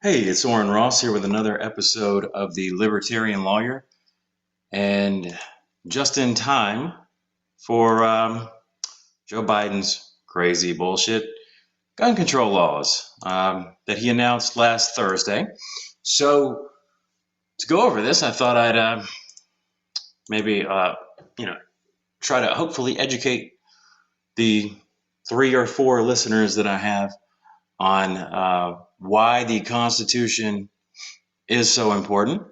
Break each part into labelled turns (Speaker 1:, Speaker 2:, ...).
Speaker 1: Hey, it's Orrin Ross here with another episode of the Libertarian Lawyer, and just in time for Joe Biden's crazy bullshit gun control laws that he announced last Thursday. So to go over this, I thought I'd maybe try to hopefully educate the 3 or 4 listeners that I have on why the Constitution is so important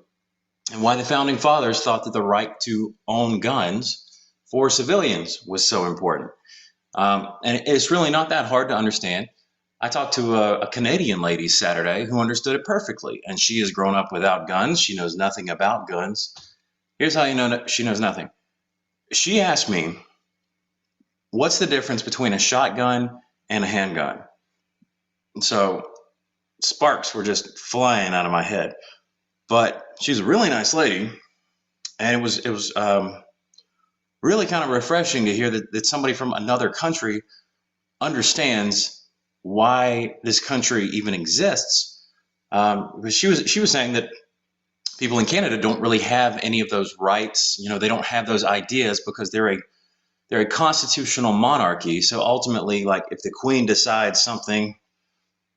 Speaker 1: and why the Founding Fathers thought that the right to own guns for civilians was so important. And it's really not that hard to understand. I talked to a Canadian lady Saturday who understood it perfectly, and she has grown up without guns. She knows nothing about guns. Here's how you know that she knows nothing. She asked me, what's the difference between a shotgun and a handgun? And so sparks were just flying out of my head. But she's a really nice lady, and it was really kind of refreshing to hear that somebody from another country understands why this country even exists. Because she was saying that people in Canada don't really have any of those rights. You know, they don't have those ideas because they're a constitutional monarchy. So ultimately, like if the Queen decides something,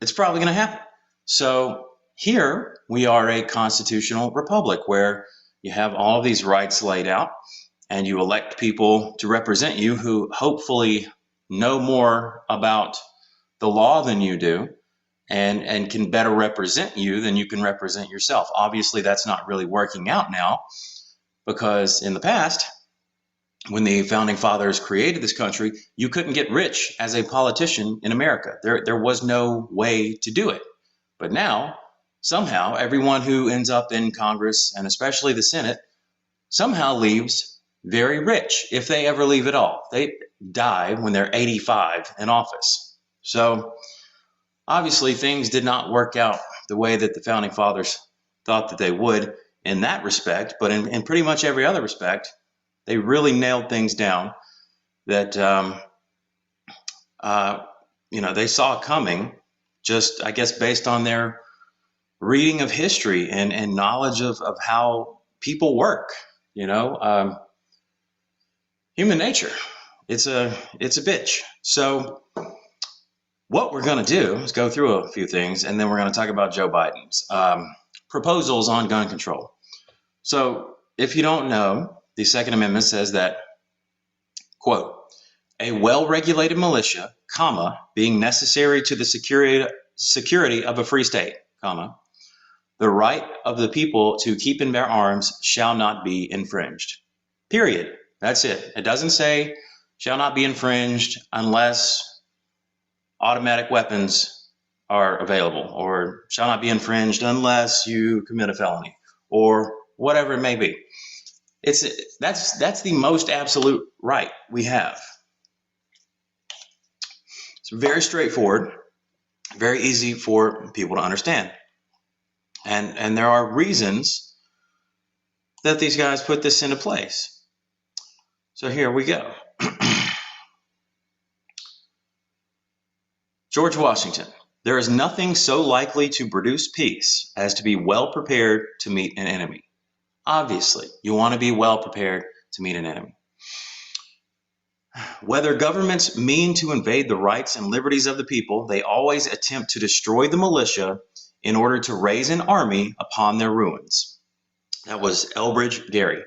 Speaker 1: it's probably going to happen. So here we are a constitutional republic where you have all of these rights laid out, and you elect people to represent you who hopefully know more about the law than you do and can better represent you than you can represent yourself. Obviously, that's not really working out now, because in the past, when the Founding Fathers created this country, you couldn't get rich as a politician in America. There was no way to do it. But now, somehow, everyone who ends up in Congress, and especially the Senate, somehow leaves very rich, if they ever leave at all. They die when they're 85 in office. So obviously, things did not work out the way that the Founding Fathers thought that they would in that respect, but in pretty much every other respect, they really nailed things down that they saw coming, just I guess based on their reading of history and knowledge of how people work. Human nature. It's a bitch. So what we're going to do is go through a few things, and then we're going to talk about Joe Biden's proposals on gun control. So if you don't know, the Second Amendment says that, quote, a well-regulated militia, comma, being necessary to the security of a free state, comma, the right of the people to keep and bear arms shall not be infringed. Period. That's it. It doesn't say shall not be infringed unless automatic weapons are available, or shall not be infringed unless you commit a felony, or whatever it may be. That's the most absolute right we have. It's very straightforward, very easy for people to understand. And there are reasons that these guys put this into place. So here we go. George Washington. There is nothing so likely to produce peace as to be well prepared to meet an enemy. Obviously, you want to be well prepared to meet an enemy. Whether governments mean to invade the rights and liberties of the people, they always attempt to destroy the militia in order to raise an army upon their ruins. That was Elbridge Gerry.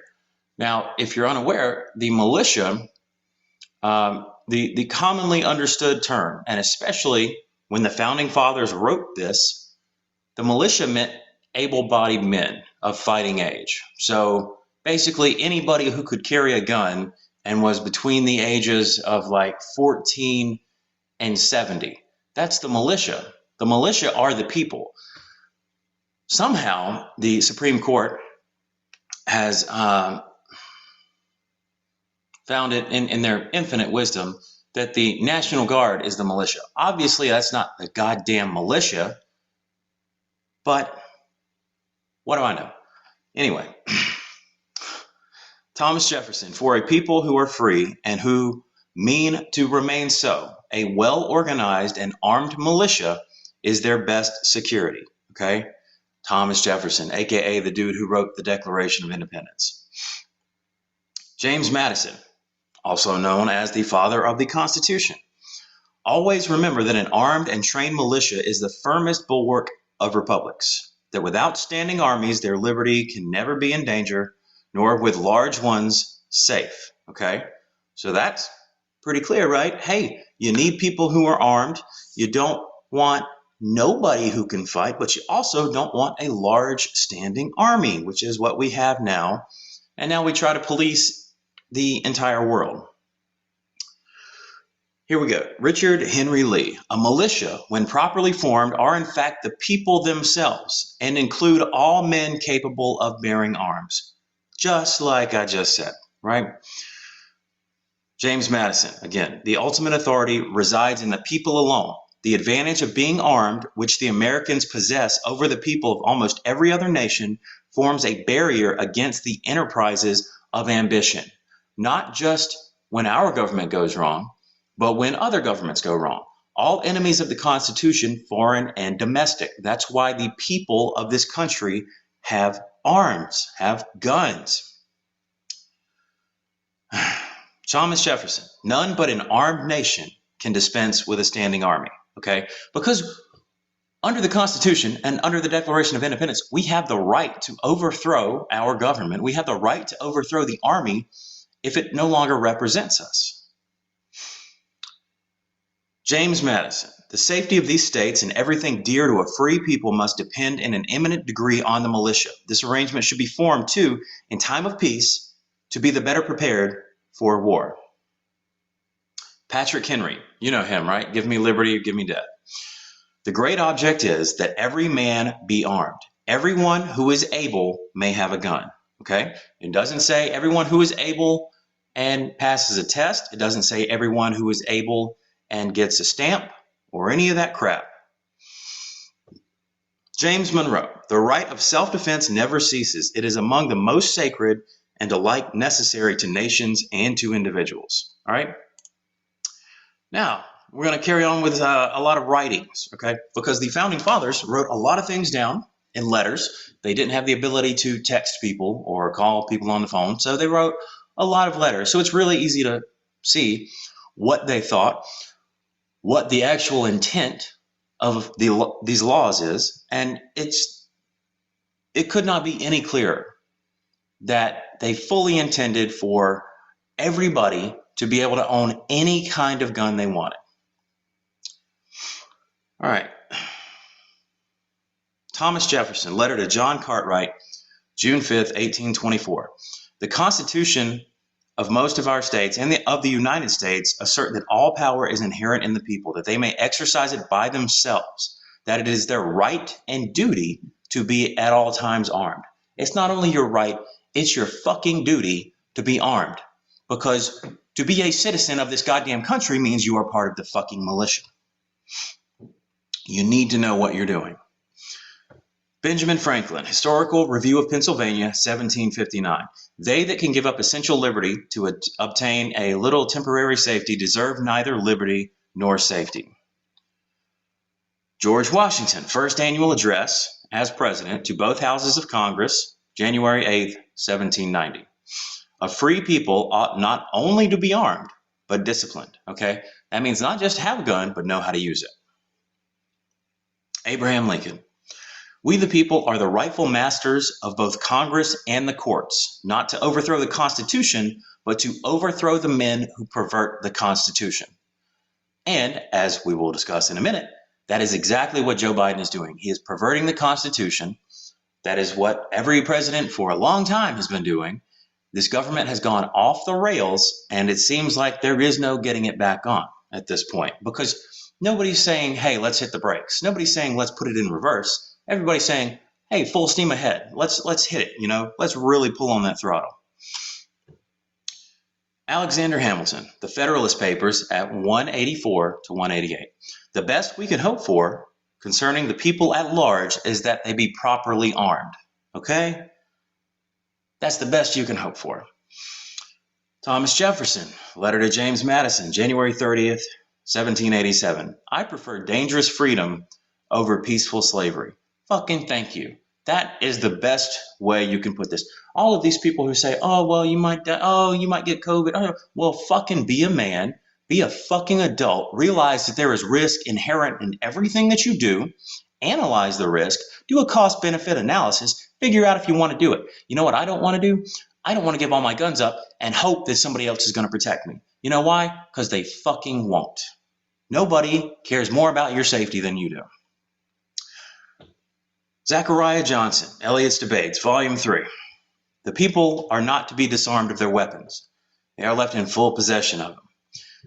Speaker 1: Now, if you're unaware, the militia, the commonly understood term, and especially when the Founding Fathers wrote this, the militia meant able-bodied men of fighting age. So basically anybody who could carry a gun and was between the ages of like 14 and 70. That's the militia. The militia are the people. Somehow the Supreme Court has found it in their infinite wisdom that the National Guard is the militia. Obviously that's not the goddamn militia, but what do I know? Anyway, Thomas Jefferson, for a people who are free and who mean to remain so, a well-organized and armed militia is their best security. okay? Thomas Jefferson, aka the dude who wrote the Declaration of Independence. James Madison, also known as the father of the Constitution. Always remember that an armed and trained militia is the firmest bulwark of republics, that without standing armies, their liberty can never be in danger, nor with large ones safe, okay? So that's pretty clear, right? Hey, you need people who are armed. You don't want nobody who can fight, but you also don't want a large standing army, which is what we have now. And now we try to police the entire world. Here we go. Richard Henry Lee. A militia, when properly formed, are in fact the people themselves and include all men capable of bearing arms. Just like I just said, right? James Madison, again, the ultimate authority resides in the people alone. The advantage of being armed, which the Americans possess over the people of almost every other nation, forms a barrier against the enterprises of ambition. Not just when our government goes wrong, but when other governments go wrong. All enemies of the Constitution, foreign and domestic. That's why the people of this country have arms, have guns. Thomas Jefferson, none but an armed nation can dispense with a standing army, okay? Because under the Constitution and under the Declaration of Independence, we have the right to overthrow our government. We have the right to overthrow the army if it no longer represents us. James Madison, the safety of these states and everything dear to a free people must depend in an eminent degree on the militia. This arrangement should be formed too, in time of peace, to be the better prepared for war. Patrick Henry, you know him, right? Give me liberty or give me death. The great object is that every man be armed. Everyone who is able may have a gun, okay? It doesn't say everyone who is able and passes a test. It doesn't say everyone who is able and gets a stamp or any of that crap. James Monroe, the right of self-defense never ceases. It is among the most sacred and alike necessary to nations and to individuals. All right. Now, we're going to carry on with a lot of writings, okay? Because the founding fathers wrote a lot of things down in letters. They didn't have the ability to text people or call people on the phone, so they wrote a lot of letters. So it's really easy to see what they thought, what the actual intent of these laws is, and it could not be any clearer that they fully intended for everybody to be able to own any kind of gun they wanted. All right. Thomas Jefferson, letter to John Cartwright, June 5th, 1824. The Constitution of most of our states and of the United States assert that all power is inherent in the people, that they may exercise it by themselves, that it is their right and duty to be at all times armed. It's not only your right, it's your fucking duty to be armed, because to be a citizen of this goddamn country means you are part of the fucking militia. You need to know what you're doing. Benjamin Franklin, Historical Review of Pennsylvania, 1759. They that can give up essential liberty to obtain a little temporary safety deserve neither liberty nor safety. George Washington, first annual address as president to both houses of Congress, January 8th, 1790. A free people ought not only to be armed, but disciplined, okay? That means not just have a gun, but know how to use it. Abraham Lincoln. We the people are the rightful masters of both Congress and the courts, not to overthrow the Constitution, but to overthrow the men who pervert the Constitution. And, as we will discuss in a minute, that is exactly what Joe Biden is doing. He is perverting the Constitution. That is what every president for a long time has been doing. This government has gone off the rails, and it seems like there is no getting it back on at this point, because nobody's saying, hey, let's hit the brakes. Nobody's saying, let's put it in reverse. Everybody's saying, hey, full steam ahead. Let's hit it, you know. Let's really pull on that throttle. Alexander Hamilton, The Federalist Papers at 184 to 188. The best we can hope for concerning the people at large is that they be properly armed, okay? That's the best you can hope for. Thomas Jefferson, letter to James Madison, January 30th, 1787. I prefer dangerous freedom over peaceful slavery. Fucking thank you. That is the best way you can put this. All of these people who say, oh, well, you might die. Oh, you might get COVID. Oh, well, fucking be a man. Be a fucking adult. Realize that there is risk inherent in everything that you do. Analyze the risk. Do a cost-benefit analysis. Figure out if you want to do it. You know what I don't want to do? I don't want to give all my guns up and hope that somebody else is going to protect me. You know why? Because they fucking won't. Nobody cares more about your safety than you do. Zachariah Johnson, Eliot's Debates, Volume 3. The people are not to be disarmed of their weapons. They are left in full possession of them.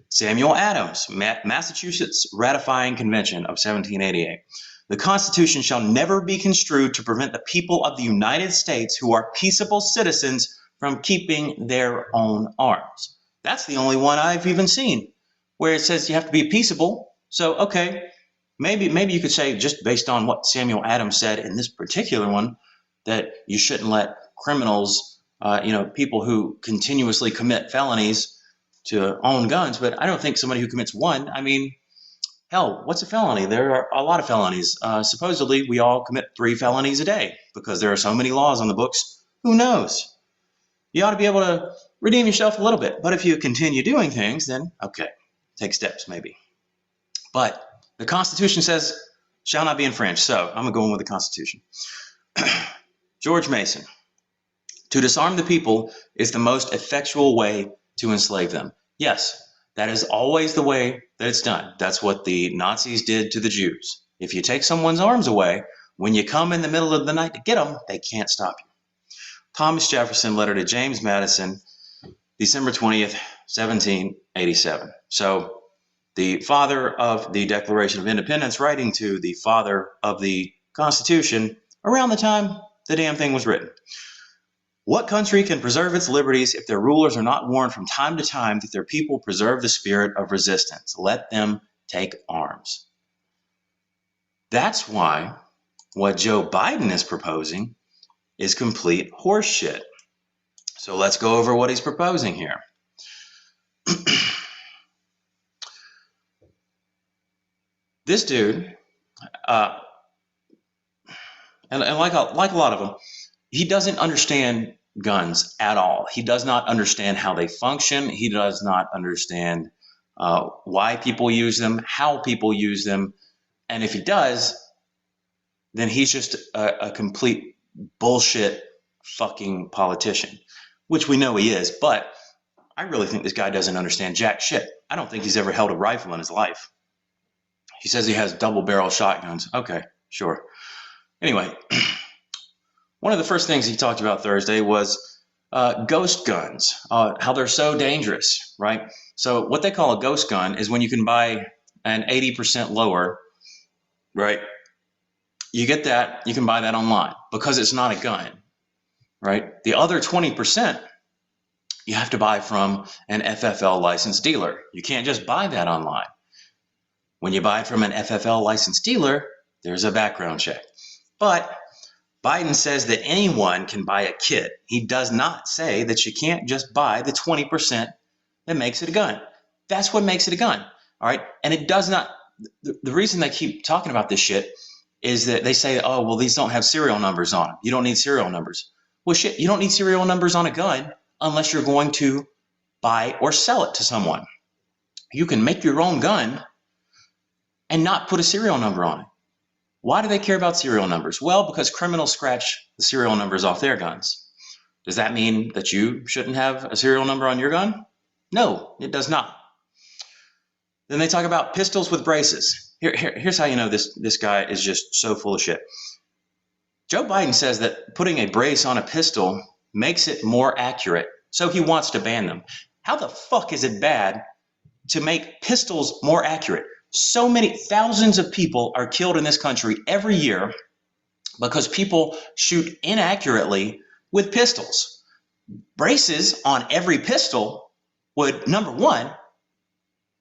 Speaker 1: Samuel Adams, Massachusetts Ratifying Convention of 1788. The Constitution shall never be construed to prevent the people of the United States who are peaceable citizens from keeping their own arms. That's the only one I've even seen where it says you have to be peaceable. So, okay. Maybe you could say, just based on what Samuel Adams said in this particular one, that you shouldn't let criminals, people who continuously commit felonies to own guns. But I don't think somebody who commits one, I mean, hell, what's a felony? There are a lot of felonies. Supposedly, we all commit 3 felonies a day because there are so many laws on the books. Who knows? You ought to be able to redeem yourself a little bit. But if you continue doing things, then, okay, take steps maybe. But the Constitution says shall not be infringed. So I'm going with the Constitution. George Mason. To disarm the people is the most effectual way to enslave them. Yes, that is always the way that it's done. That's what the Nazis did to the Jews. If you take someone's arms away, when you come in the middle of the night to get them, they can't stop you. Thomas Jefferson, letter to James Madison, December 20th, 1787. So the father of the Declaration of Independence writing to the father of the Constitution around the time the damn thing was written. What country can preserve its liberties if their rulers are not warned from time to time that their people preserve the spirit of resistance? Let them take arms. That's why what Joe Biden is proposing is complete horseshit. So let's go over what he's proposing here. This dude, and like a lot of them, he doesn't understand guns at all. He does not understand how they function. He does not understand why people use them, how people use them. And if he does, then he's just a complete bullshit fucking politician, which we know he is. But I really think this guy doesn't understand jack shit. I don't think he's ever held a rifle in his life. He says he has double-barrel shotguns. Okay, sure. Anyway, one of the first things he talked about Thursday was ghost guns, how they're so dangerous, right? So what they call a ghost gun is when you can buy an 80% lower, right? You get that, you can buy that online because it's not a gun, right? The other 20%, you have to buy from an FFL licensed dealer. You can't just buy that online. When you buy it from an FFL licensed dealer, there's a background check. But Biden says that anyone can buy a kit. He does not say that you can't just buy the 20% that makes it a gun. That's what makes it a gun, all right? And it does not, the reason they keep talking about this shit is that they say, oh, well, these don't have serial numbers on them. You don't need serial numbers. Well, shit, you don't need serial numbers on a gun unless you're going to buy or sell it to someone. You can make your own gun and not put a serial number on it. Why do they care about serial numbers? Well, because criminals scratch the serial numbers off their guns. Does that mean that you shouldn't have a serial number on your gun? No, it does not. Then they talk about pistols with braces. Here's how you know this guy is just so full of shit. Joe Biden says that putting a brace on a pistol makes it more accurate, so he wants to ban them. How the fuck is it bad to make pistols more accurate? So many thousands of people are killed in this country every year because people shoot inaccurately with pistols. Braces on every pistol would, number one,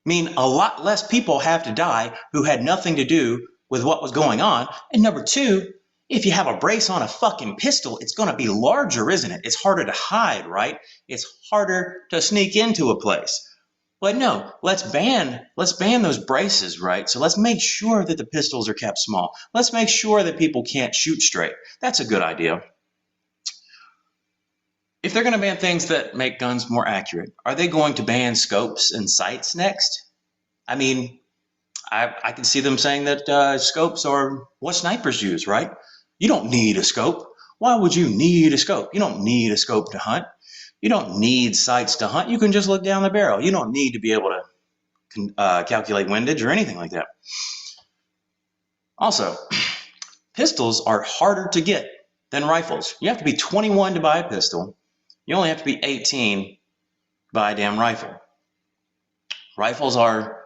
Speaker 1: mean a lot less people have to die who had nothing to do with what was going on. And number two, if you have a brace on a fucking pistol, it's going to be larger, isn't it? It's harder to hide, right? It's harder to sneak into a place. But no, let's ban those braces, right? So let's make sure that the pistols are kept small. Let's make sure that people can't shoot straight. That's a good idea. If they're going to ban things that make guns more accurate, are they going to ban scopes and sights next? I mean, I can see them saying that scopes are what snipers use, right? You don't need a scope. Why would you need a scope? You don't need a scope to hunt. You don't need sights to hunt. You can just look down the barrel. You don't need to be able to calculate windage or anything like that. Also, pistols are harder to get than rifles. You have to be 21 to buy a pistol. You only have to be 18 to buy a damn rifle. Rifles are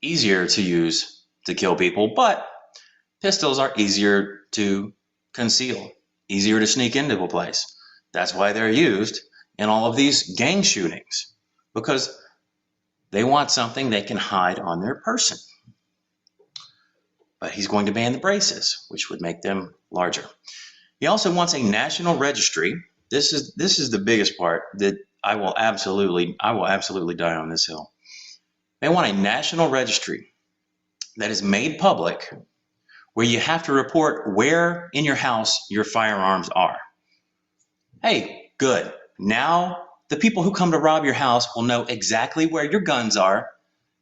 Speaker 1: easier to use to kill people, but pistols are easier to conceal, easier to sneak into a place. That's why they're used in all of these gang shootings, because they want something they can hide on their person. But he's going to ban the braces, which would make them larger. He also wants a national registry. This is the biggest part that I will absolutely die on this hill. They want a national registry that is made public, where you have to report where in your house your firearms are. Hey, good. Now the people who come to rob your house will know exactly where your guns are.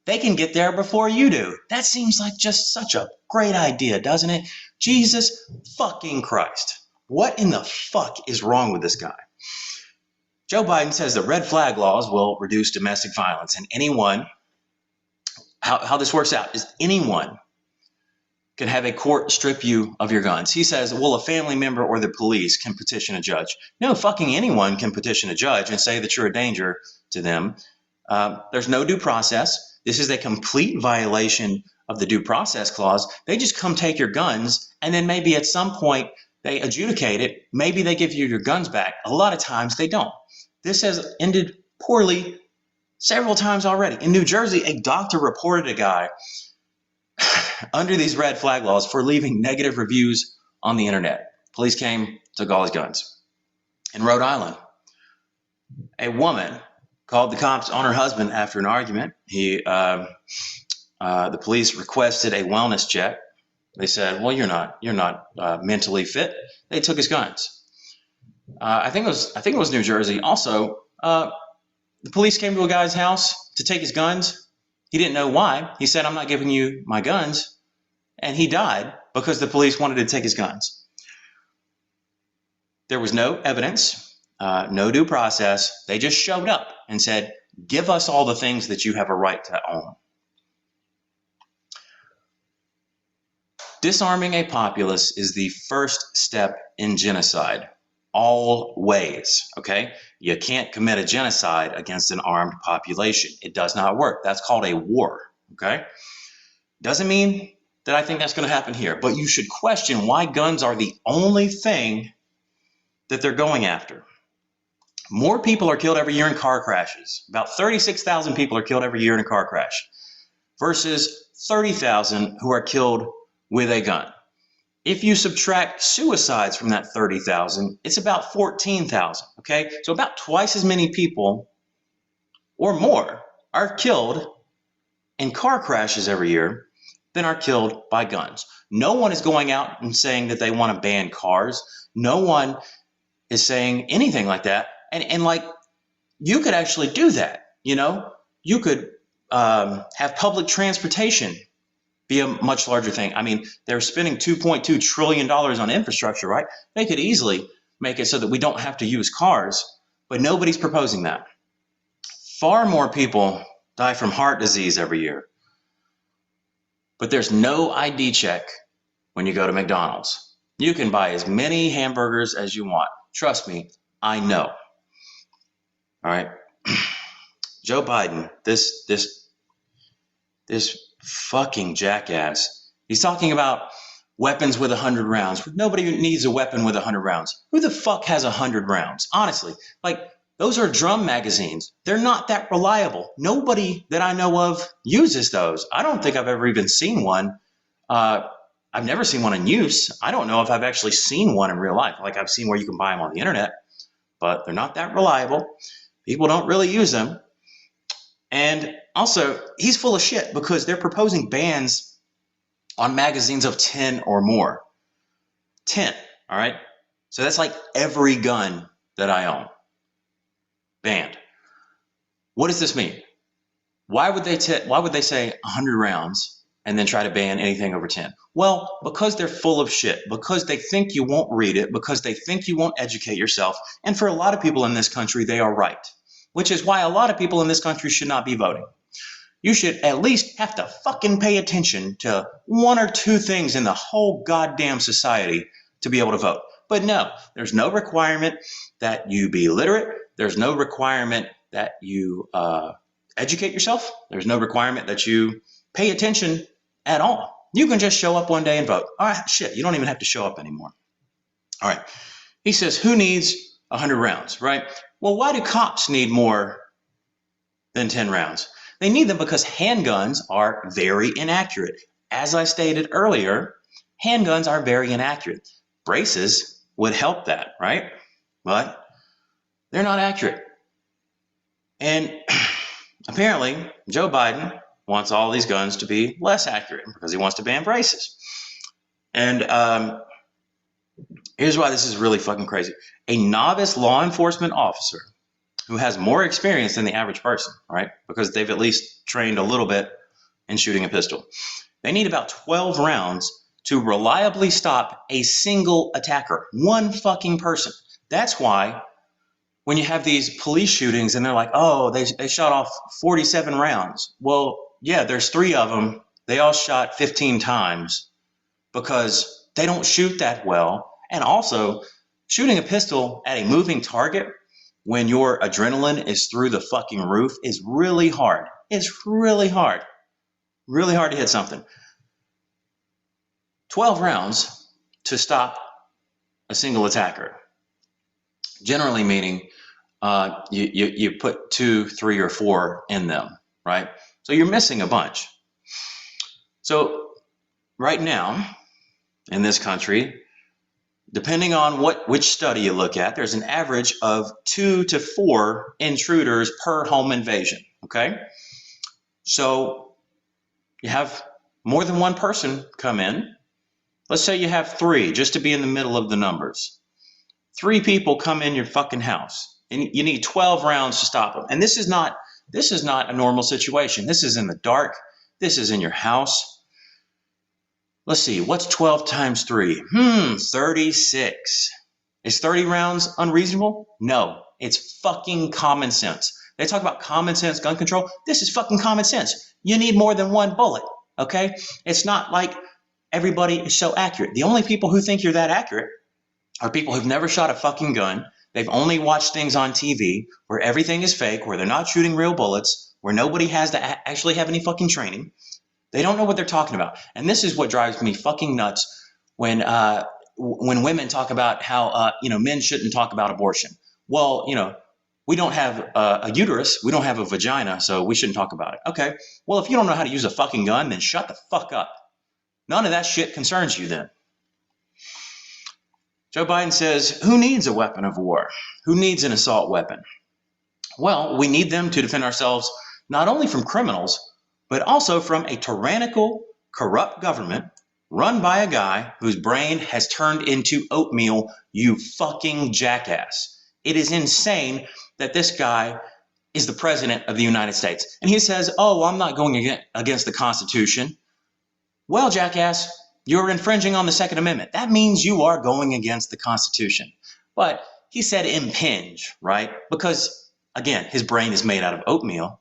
Speaker 1: They can get there before you do. That seems like just such a great idea, doesn't it? Jesus fucking Christ. What in the fuck is wrong with this guy? Joe Biden says the red flag laws will reduce domestic violence, and anyone, how this works out is anyone can have a court strip you of your guns. He says, well, a family member or the police can petition a judge. No, fucking anyone can petition a judge and say that you're a danger to them. There's no due process. This is a complete violation of the due process clause. They just come take your guns, and then maybe at some point they adjudicate it. Maybe they give you your guns back. A lot of times they don't. This has ended poorly several times already. In New Jersey, a doctor reported a guy under these red flag laws for leaving negative reviews on the internet. Police came, took all his guns. In Rhode Island, a woman called the cops on her husband after an argument. The police requested a wellness check. They said, well, you're not mentally fit. They took his guns. I think it was New Jersey. Also, the police came to a guy's house to take his guns. He didn't know why. He said, I'm not giving you my guns. And he died because the police wanted to take his guns. There was no evidence, no due process. They just showed up and said, give us all the things that you have a right to own. Disarming a populace is the first step in genocide. Always, okay? You can't commit a genocide against an armed population. It does not work. That's called a war, okay? Doesn't mean that I think that's going to happen here, but you should question why guns are the only thing that they're going after. More people are killed every year in car crashes. About 36,000 people are killed every year in a car crash versus 30,000 who are killed with a gun. If you subtract suicides from that 30,000, it's about 14,000, okay? So about twice as many people or more are killed in car crashes every year than are killed by guns. No one is going out and saying that they want to ban cars. No one is saying anything like that. And like, you could actually do that, you know? You could have public transportation be a much larger thing. I mean, they're spending $2.2 trillion on infrastructure, right? They could easily make it so that we don't have to use cars, but nobody's proposing that. Far more people die from heart disease every year, but there's no ID check when you go to McDonald's. You can buy as many hamburgers as you want. Trust me, I know. All right. Joe Biden, this fucking jackass. He's talking about weapons with 100 rounds. Nobody needs a weapon with 100 rounds. Who the fuck has 100 rounds? Honestly, like, those are drum magazines. They're not that reliable. Nobody that I know of uses those. I don't think I've ever even seen one. I've never seen one in use. I don't know if I've actually seen one in real life. Like, I've seen where you can buy them on the internet, but they're not that reliable. People don't really use them. And Also, he's full of shit because they're proposing bans on magazines of 10 or more. 10, all right? So that's like every gun that I own. Banned. What does this mean? Why would they say 100 rounds and then try to ban anything over 10? Well, because they're full of shit, because they think you won't read it, because they think you won't educate yourself. And for a lot of people in this country, they are right, which is why a lot of people in this country should not be voting. You should at least have to fucking pay attention to one or two things in the whole goddamn society to be able to vote. But no, there's no requirement that you be literate. There's no requirement that you educate yourself. There's no requirement that you pay attention at all. You can just show up one day and vote. All right, shit, you don't even have to show up anymore. All right. He says, who needs 100 rounds, right? Well, why do cops need more than 10 rounds? They need them because handguns are very inaccurate. As I stated earlier, handguns are very inaccurate. Braces would help that, right? But they're not accurate. And apparently, Joe Biden wants all these guns to be less accurate because he wants to ban braces. And here's why this is really fucking crazy. A novice law enforcement officer who has more experience than the average person, right? Because they've at least trained a little bit in shooting a pistol. They need about 12 rounds to reliably stop a single attacker, one fucking person. That's why when you have these police shootings and they're like, oh, they shot off 47 rounds. Well, yeah, there's 3 of them. They all shot 15 times because they don't shoot that well. And also, shooting a pistol at a moving target when your adrenaline is through the fucking roof is really hard. It's really hard. Really hard to hit something. 12 rounds to stop a single attacker. Generally meaning you put 2, 3, or 4 in them, right? So you're missing a bunch. So right now in this country, depending on which study you look at, there's an average of 2 to 4 intruders per home invasion, okay? So you have more than one person come in. Let's say you have 3, just to be in the middle of the numbers. 3 people come in your fucking house, and you need 12 rounds to stop them. And this is not a normal situation. This is in the dark. This is in your house. Let's see, what's 12 times 3? 36. Is 30 rounds unreasonable? No, it's fucking common sense. They talk about common sense gun control. This is fucking common sense. You need more than one bullet, okay? It's not like everybody is so accurate. The only people who think you're that accurate are people who've never shot a fucking gun. They've only watched things on TV where everything is fake, where they're not shooting real bullets, where nobody has to actually have any fucking training. They don't know what they're talking about. And this is what drives me fucking nuts when women talk about how, men shouldn't talk about abortion. Well, we don't have a uterus. We don't have a vagina, so we shouldn't talk about it. Okay. Well, if you don't know how to use a fucking gun, then shut the fuck up. None of that shit concerns you then. Joe Biden says, who needs a weapon of war? Who needs an assault weapon? Well, we need them to defend ourselves not only from criminals, but also from a tyrannical, corrupt government run by a guy whose brain has turned into oatmeal, you fucking jackass. It is insane that this guy is the president of the United States. And he says, oh, I'm not going against the Constitution. Well, jackass, you're infringing on the Second Amendment. That means you are going against the Constitution. But he said impinge, right? Because, again, his brain is made out of oatmeal.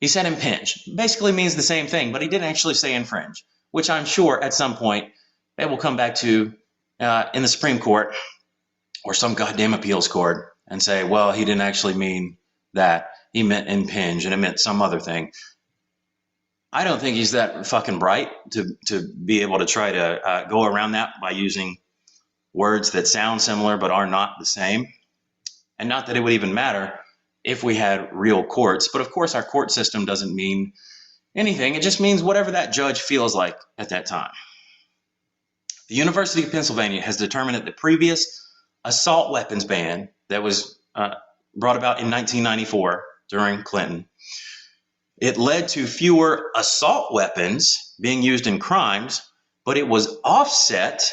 Speaker 1: He said impinge. Basically means the same thing, but he didn't actually say infringe, which I'm sure at some point they will come back to in the Supreme Court or some goddamn appeals court and say, well, he didn't actually mean that. He meant impinge and it meant some other thing. I don't think he's that fucking bright to be able to try to go around that by using words that sound similar but are not the same. And not that it would even matter if we had real courts. But of course, our court system doesn't mean anything. It just means whatever that judge feels like at that time. The University of Pennsylvania has determined that the previous assault weapons ban that was brought about in 1994 during Clinton It led to fewer assault weapons being used in crimes, but it was offset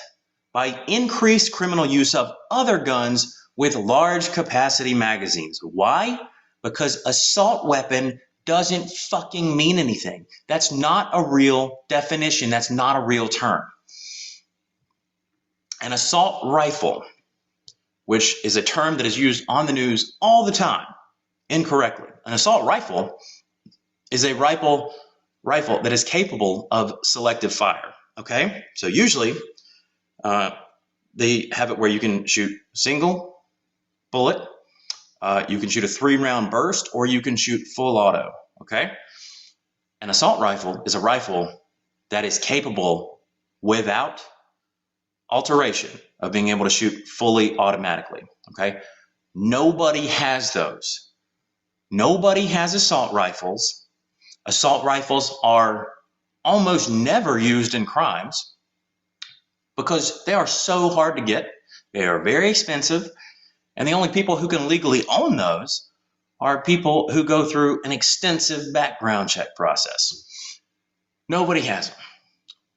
Speaker 1: by increased criminal use of other guns with large capacity magazines. Why? Because assault weapon doesn't fucking mean anything. That's not a real definition. That's not a real term. An assault rifle, which is a term that is used on the news all the time, incorrectly. An assault rifle is a rifle that is capable of selective fire. Okay, so usually they have it where you can shoot single bullet, you can shoot a 3-round burst, or you can shoot full auto. Okay, an assault rifle is a rifle that is capable, without alteration, of being able to shoot fully automatically. Okay, nobody has those. Nobody has assault rifles. Assault rifles are almost never used in crimes because they are so hard to get. They are very expensive. And the only people who can legally own those are people who go through an extensive background check process. Nobody has them.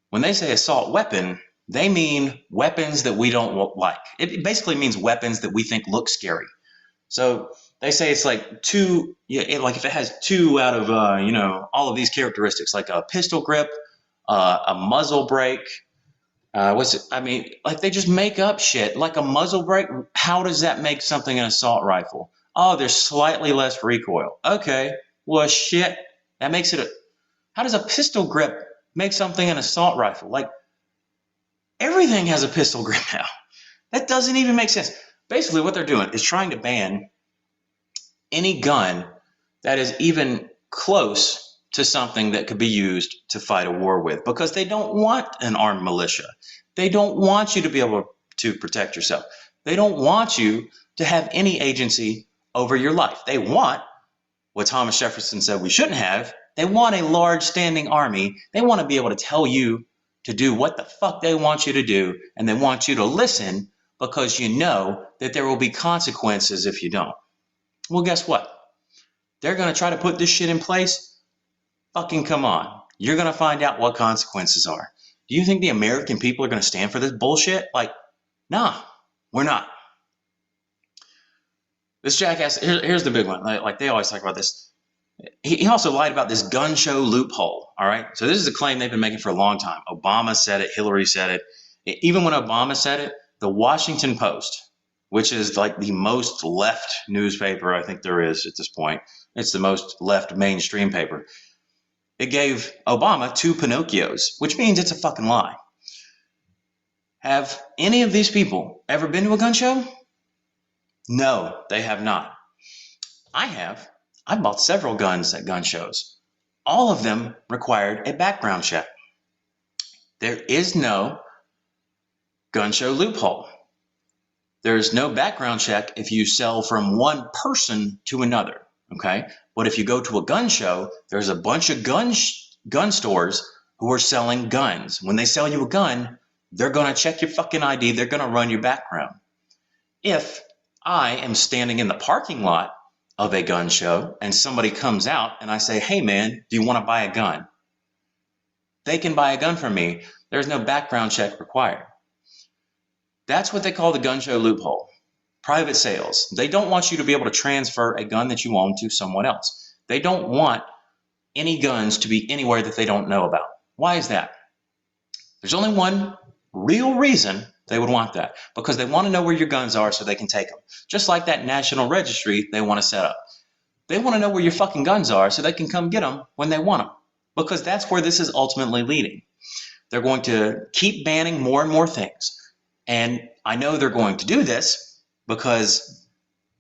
Speaker 1: When they say assault weapon, they mean weapons that we don't like. It basically means weapons that we think look scary. So they say it's like two, like if it has two out of, all of these characteristics, like a pistol grip, a muzzle brake, like they just make up shit. Like a muzzle brake, how does that make something an assault rifle? Oh, there's slightly less recoil. Okay, well shit, that makes it how does a pistol grip make something an assault rifle? Like everything has a pistol grip now. That doesn't even make sense. Basically what they're doing is trying to ban any gun that is even close to something that could be used to fight a war with, because they don't want an armed militia. They don't want you to be able to protect yourself. They don't want you to have any agency over your life. They want what Thomas Jefferson said we shouldn't have. They want a large standing army. They want to be able to tell you to do what the fuck they want you to do, and they want you to listen because you know that there will be consequences if you don't. Well, guess what? They're going to try to put this shit in place. Fucking come on. You're going to find out what consequences are. Do you think the American people are going to stand for this bullshit? Like, nah, we're not. This jackass, here's the big one. Like they always talk about this. He also lied about this gun show loophole. All right. So this is a claim they've been making for a long time. Obama said it. Hillary said it. Even when Obama said it, the Washington Post, which is like the most left newspaper I think there is at this point. It's the most left mainstream paper. It gave Obama 2 Pinocchios, which means it's a fucking lie. Have any of these people ever been to a gun show? No, they have not. I have. I've bought several guns at gun shows. All of them required a background check. There is no gun show loophole. There's no background check if you sell from one person to another, okay? But if you go to a gun show, there's a bunch of gun stores who are selling guns. When they sell you a gun, they're going to check your fucking ID. They're going to run your background. If I am standing in the parking lot of a gun show and somebody comes out and I say, hey man, do you want to buy a gun? They can buy a gun from me. There's no background check required. That's what they call the gun show loophole. Private sales. They don't want you to be able to transfer a gun that you own to someone else. They don't want any guns to be anywhere that they don't know about. Why is that? There's only one real reason they would want that. Because they want to know where your guns are so they can take them. Just like that national registry they want to set up. They want to know where your fucking guns are so they can come get them when they want them. Because that's where this is ultimately leading. They're going to keep banning more and more things. And I know they're going to do this because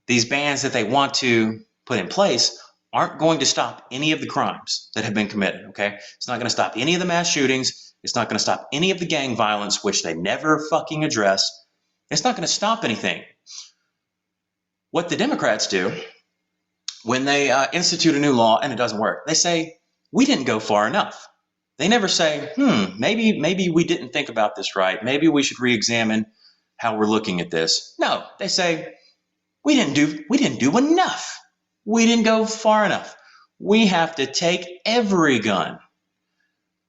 Speaker 1: these bans that they want to put in place aren't going to stop any of the crimes that have been committed, okay? It's not going to stop any of the mass shootings. It's not going to stop any of the gang violence, which they never fucking address. It's not going to stop anything. What the Democrats do when they institute a new law and it doesn't work, they say, we didn't go far enough. They never say, maybe we didn't think about this right. Maybe we should re-examine how we're looking at this. No, they say, we didn't do enough. We didn't go far enough. We have to take every gun.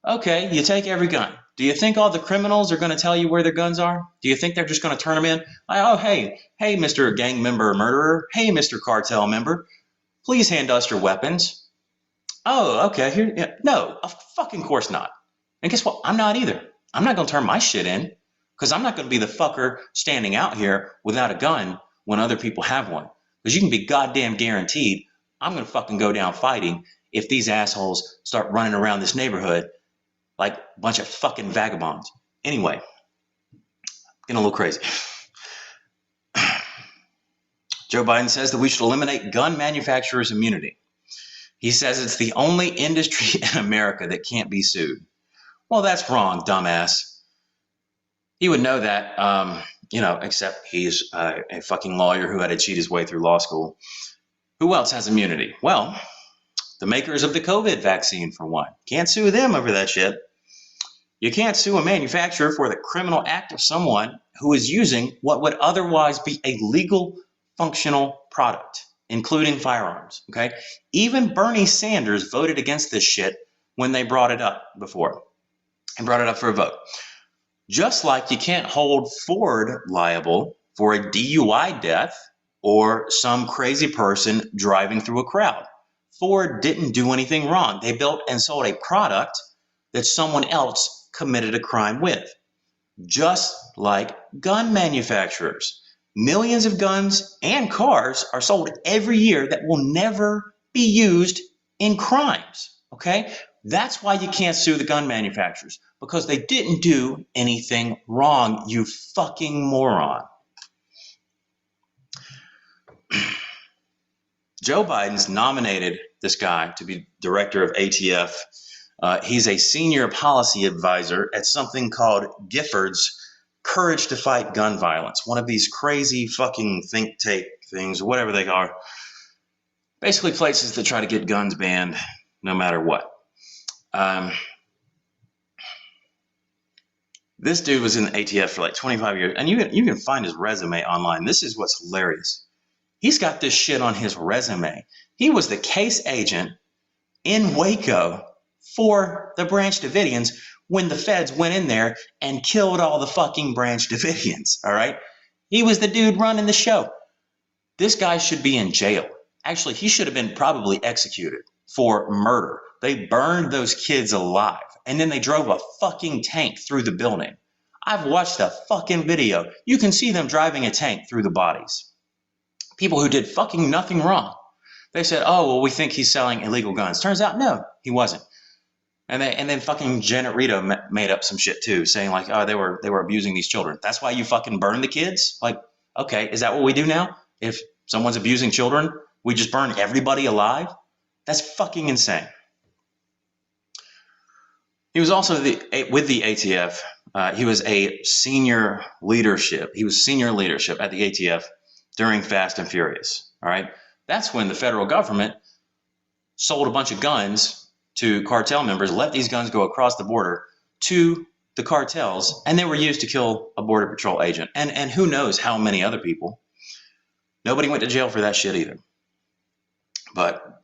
Speaker 1: Okay, you take every gun. Do you think all the criminals are going to tell you where their guns are? Do you think they're just going to turn them in? Like, oh, hey, Mr. Gang member murderer. Hey, Mr. Cartel member. Please hand us your weapons. Oh, okay. Here, yeah. No, of fucking course not. And guess what? I'm not either. I'm not going to turn my shit in because I'm not going to be the fucker standing out here without a gun when other people have one. Because you can be goddamn guaranteed I'm going to fucking go down fighting if these assholes start running around this neighborhood like a bunch of fucking vagabonds. Anyway, getting a little crazy. Joe Biden says that we should eliminate gun manufacturers' immunity. He says it's the only industry in America that can't be sued. Well, that's wrong, dumbass. He would know that, except he's a fucking lawyer who had to cheat his way through law school. Who else has immunity? Well, the makers of the COVID vaccine, for one. Can't sue them over that shit. You can't sue a manufacturer for the criminal act of someone who is using what would otherwise be a legal, functional product, including firearms, okay? Even Bernie Sanders voted against this shit when they brought it up before and brought it up for a vote. Just like you can't hold Ford liable for a DUI death or some crazy person driving through a crowd. Ford didn't do anything wrong. They built and sold a product that someone else committed a crime with. Just like gun manufacturers. Millions of guns and cars are sold every year that will never be used in crimes, okay? That's why you can't sue the gun manufacturers, because they didn't do anything wrong, you fucking moron. Joe Biden's nominated this guy to be director of ATF. He's a senior policy advisor at something called Giffords Courage to Fight Gun Violence, one of these crazy fucking think tank things, whatever they are. Basically places that try to get guns banned no matter what. This dude was in the ATF for like 25 years, and you can find his resume online. This is what's hilarious. He's got this shit on his resume. He was the case agent in Waco for the Branch Davidians when the feds went in there and killed all the fucking Branch Davidians, all right? He was the dude running the show. This guy should be in jail. Actually, he should have been probably executed for murder. They burned those kids alive, and then they drove a fucking tank through the building. I've watched the fucking video. You can see them driving a tank through the bodies. People who did fucking nothing wrong. They said, oh, well, we think he's selling illegal guns. Turns out, no, he wasn't. And then fucking Janet Rito made up some shit too, saying like, oh, they were abusing these children. That's why you fucking burn the kids? Like, okay, is that what we do now? If someone's abusing children, we just burn everybody alive? That's fucking insane. He was also with the ATF. He was a senior leadership. He was senior leadership at the ATF during Fast and Furious. All right. That's when the federal government sold a bunch of guns to cartel members, let these guns go across the border to the cartels, and they were used to kill a border patrol agent. And who knows how many other people. Nobody went to jail for that shit either. But,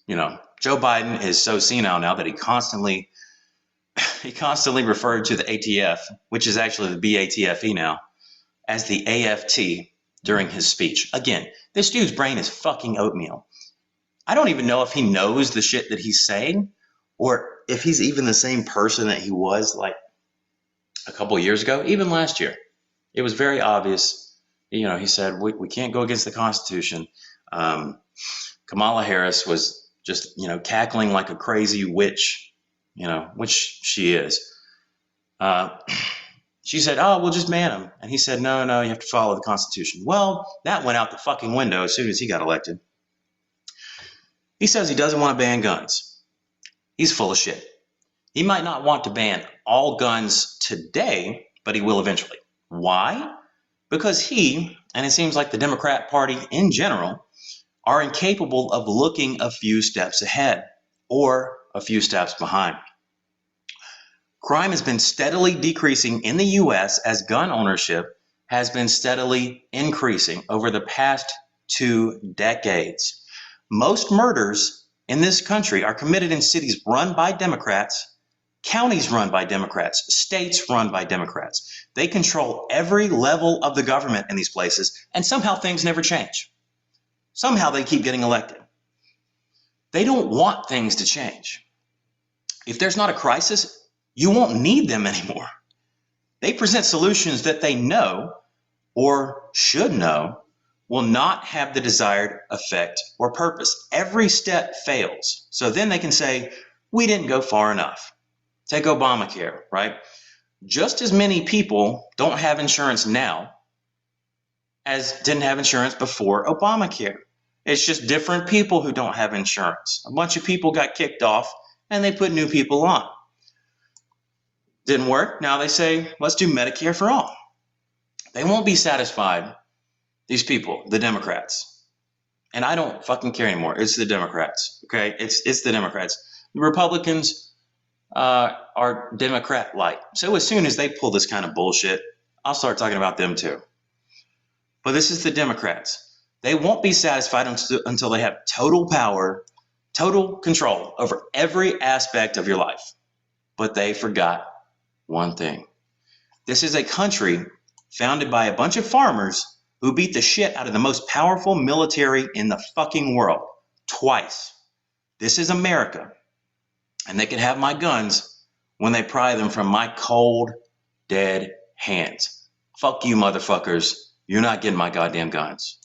Speaker 1: Joe Biden is so senile now that he constantly referred to the ATF, which is actually the BATFE now, as the AFT during his speech. Again, this dude's brain is fucking oatmeal. I don't even know if he knows the shit that he's saying or if he's even the same person that he was like a couple of years ago, even last year. It was very obvious. He said, we can't go against the Constitution. Kamala Harris was just, cackling like a crazy witch, which she is. She said, oh, we'll just ban him. And he said, no, you have to follow the Constitution. Well, that went out the fucking window as soon as he got elected. He says he doesn't want to ban guns. He's full of shit. He might not want to ban all guns today, but he will eventually. Why? Because he, and it seems like the Democrat Party in general, are incapable of looking a few steps ahead or a few steps behind. Crime has been steadily decreasing in the U.S. as gun ownership has been steadily increasing over the past 2 decades. Most murders in this country are committed in cities run by Democrats, counties run by Democrats, states run by Democrats. They control every level of the government in these places, and somehow things never change. Somehow they keep getting elected. They don't want things to change. If there's not a crisis, you won't need them anymore. They present solutions that they know, or should know, will not have the desired effect or purpose. Every step fails. So then they can say, we didn't go far enough. Take Obamacare, right? Just as many people don't have insurance now as didn't have insurance before Obamacare. It's just different people who don't have insurance. A bunch of people got kicked off and they put new people on. Didn't work. Now they say, let's do Medicare for all. They won't be satisfied, these people, the Democrats. And I don't fucking care anymore. It's the Democrats, okay? It's the Democrats. The Republicans are Democrat-like. So as soon as they pull this kind of bullshit, I'll start talking about them too. But this is the Democrats. They won't be satisfied until they have total power, total control over every aspect of your life. But they forgot one thing. This is a country founded by a bunch of farmers who beat the shit out of the most powerful military in the fucking world twice. This is America. And they can have my guns when they pry them from my cold, dead hands. Fuck you, motherfuckers. You're not getting my goddamn guns.